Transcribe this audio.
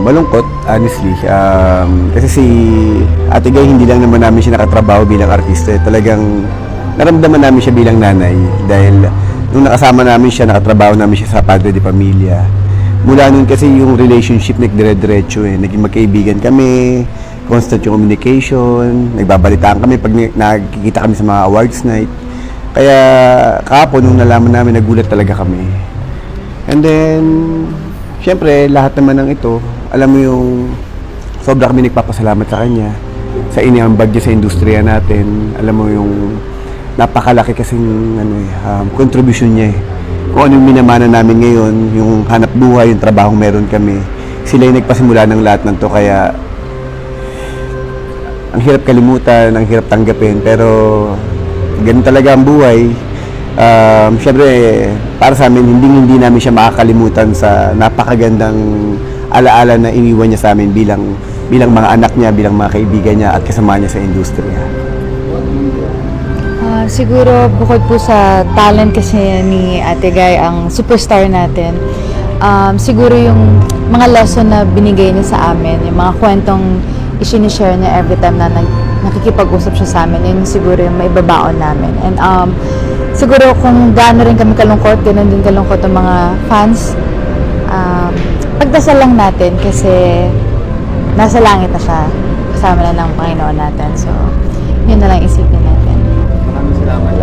Malungkot, honestly. Kasi si Ate Guy, hindi lang naman namin siya nakatrabaho bilang artista. Talagang naramdaman namin siya bilang nanay. Dahil nung nakasama namin siya, nakatrabaho namin siya sa Padre de Familia. Mula nun kasi yung relationship nagdire-diretso eh. Naging magkaibigan kami, constant yung communication, nagbabalitaan kami pag nagkikita kami sa mga awards night. Kaya kahapon nung nalaman namin, nagulat talaga kami. And then, syempre, lahat naman ng ito, alam mo yung sobra kami nagpapasalamat sa kanya sa iniambag niya sa industriya natin. Alam mo yung napakalaki kasing contribution niya eh. Kung ano yung minamana namin ngayon, yung hanap buhay, yung trabahong meron kami, sila yung nagpasimula ng lahat ng to. Kaya ang hirap kalimutan, ang hirap tanggapin, pero ganun talaga ang buhay. Syempre, para sa amin, hindi namin siya makakalimutan sa napakagandang alaala na iniwan niya sa amin bilang mga anak niya, bilang mga kaibigan niya at kasama niya sa industriya. Siguro bukod po sa talent kasi ni Ate Guy, ang superstar natin, siguro yung mga lesson na binigay niya sa amin, yung mga kwentong isinishare niya every time na nakikipag-usap siya sa amin, yun siguro yung maibabaon namin. And siguro kung gaano rin kami kalungkot, ganun din kalungkot ang mga fans. Pagdasal lang natin kasi nasa langit na siya, kasama na ng Panginoon natin. So, yun na lang isipin natin. Maraming salamat.